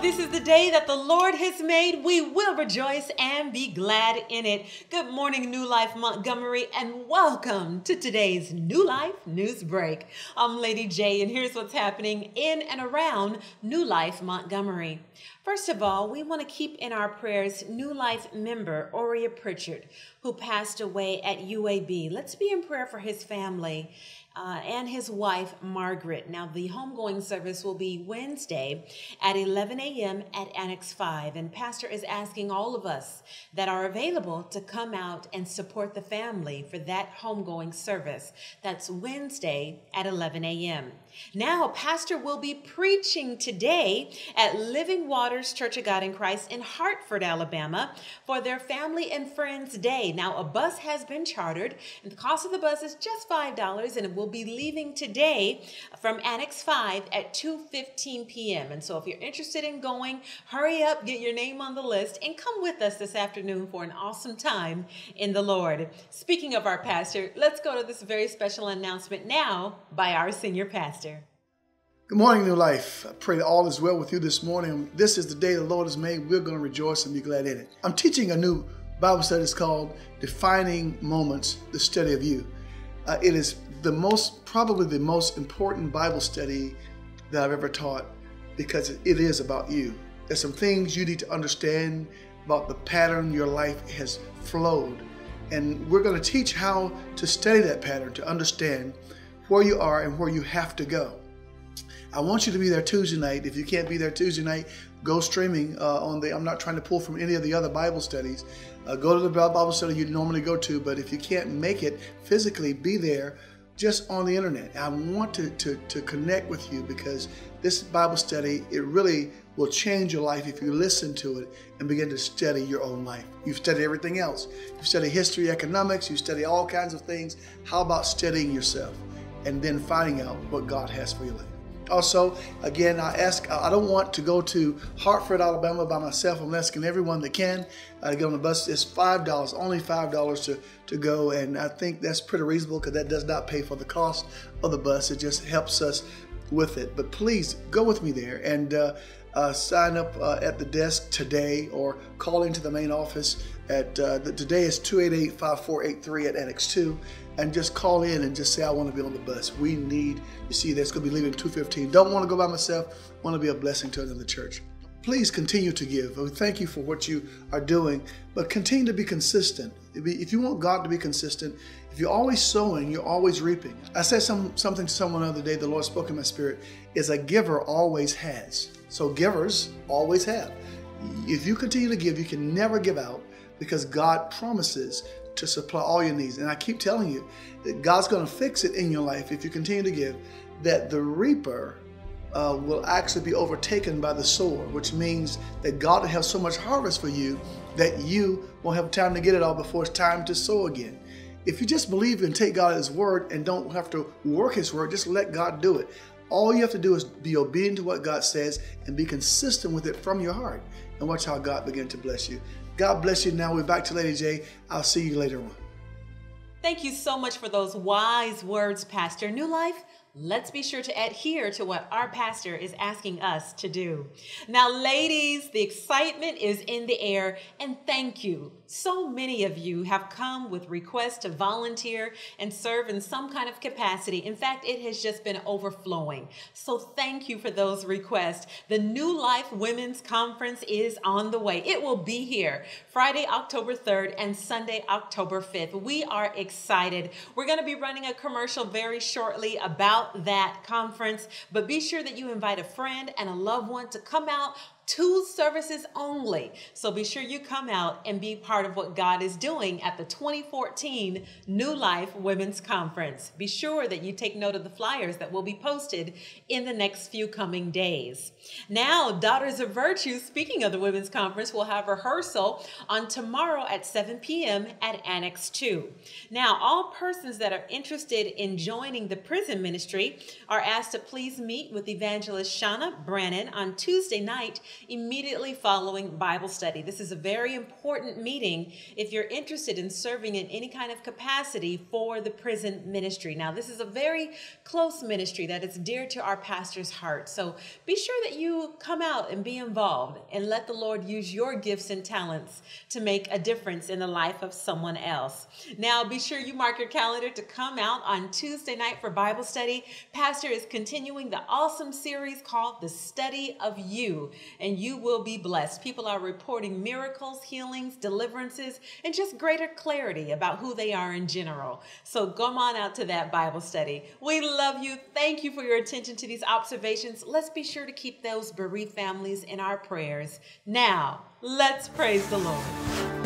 This is the day that the Lord has made. We will rejoice and be glad in it. Good morning, New Life Montgomery, and welcome to today's New Life News Break. I'm Lady J, and here's what's happening in and around New Life Montgomery. First of all, we want to keep in our prayers New Life member Oria Pritchard, who passed away at UAB. Let's be in prayer for his family and his wife, Margaret. Now, the homegoing service will be Wednesday at 11 a.m. at Annex 5. And Pastor is asking all of us that are available to come out and support the family for that homegoing service. That's Wednesday at 11 a.m. Now, Pastor will be preaching today at Living Waters Church of God in Christ in Hartford, Alabama, for their Family and Friends Day. Now, a bus has been chartered, and the cost of the bus is just $5, and it will be leaving today from Annex 5 at 2:15 p.m. And so if you're interested in going, hurry up, get your name on the list, and come with us this afternoon for an awesome time in the Lord. Speaking of our pastor, let's go to this very special announcement now by our senior pastor. Good morning, New Life. I pray that all is well with you this morning. This is the day the Lord has made. We're going to rejoice and be glad in it. I'm teaching a new Bible study. It's called Defining Moments, the Study of You. It is probably the most important Bible study that I've ever taught because it is about you. There's some things you need to understand about the pattern your life has flowed. And we're going to teach how to study that pattern, to understand where you are and where you have to go. I want you to be there Tuesday night. If you can't be there Tuesday night, go streaming I'm not trying to pull from any of the other Bible studies. Go to the Bible study you normally go to, but if you can't make it physically, be there just on the internet. I want to connect with you because this Bible study, it really will change your life if you listen to it and begin to study your own life. You've studied everything else. You've studied history, economics, you study all kinds of things. How about studying yourself and then finding out what God has for your life? Also, again, I don't want to go to Hartford, Alabama by myself. I'm asking everyone that can to get on the bus. It's $5, only $5 to go. And I think that's pretty reasonable because that does not pay for the cost of the bus. It just helps us with it. But please go with me there and sign up at the desk today or call into the main office at today is 288-5483 at Annex 2. And just call in and just say, I want to be on the bus. We need, you see, that's going to be leaving at 2:15. Don't want to go by myself. Want to be a blessing to another church. Please continue to give. We thank you for what you are doing, but continue to be consistent. If you want God to be consistent, if you're always sowing, you're always reaping. I said something to someone the other day, the Lord spoke in my spirit, is a giver always has. So givers always have. If you continue to give, you can never give out because God promises to supply all your needs. And I keep telling you that God's going to fix it in your life if you continue to give, that the reaper will actually be overtaken by the sower, which means that God will have so much harvest for you that you won't have time to get it all before it's time to sow again. If you just believe and take God at His word and don't have to work His word, just let God do it. All you have to do is be obedient to what God says and be consistent with it from your heart, and watch how God begin to bless you. God bless you. Now we're back to Lady J. I'll see you later on. Thank you so much for those wise words, Pastor. New Life, let's be sure to adhere to what our pastor is asking us to do. Now, ladies, the excitement is in the air, and thank you. So many of you have come with requests to volunteer and serve in some kind of capacity. In fact, it has just been overflowing. So thank you for those requests. The New Life Women's Conference is on the way. It will be here Friday, October 3rd and Sunday, October 5th. We are excited. We're going to be running a commercial very shortly about that conference, but be sure that you invite a friend and a loved one to come out. 2 services only. So be sure you come out and be part of what God is doing at the 2014 New Life Women's Conference. Be sure that you take note of the flyers that will be posted in the next few coming days. Now, Daughters of Virtue, speaking of the Women's Conference, will have rehearsal on tomorrow at 7 p.m. at Annex 2. Now, all persons that are interested in joining the prison ministry are asked to please meet with Evangelist Shauna Brannon on Tuesday night immediately following Bible study. This is a very important meeting if you're interested in serving in any kind of capacity for the prison ministry. Now, this is a very close ministry that is dear to our pastor's heart. So be sure that you come out and be involved and let the Lord use your gifts and talents to make a difference in the life of someone else. Now, be sure you mark your calendar to come out on Tuesday night for Bible study. Pastor is continuing the awesome series called The Study of You, and you will be blessed. People are reporting miracles, healings, deliverances, and just greater clarity about who they are in general. So come on out to that Bible study. We love you. Thank you for your attention to these observations. Let's be sure to keep those bereaved families in our prayers. Now, let's praise the Lord.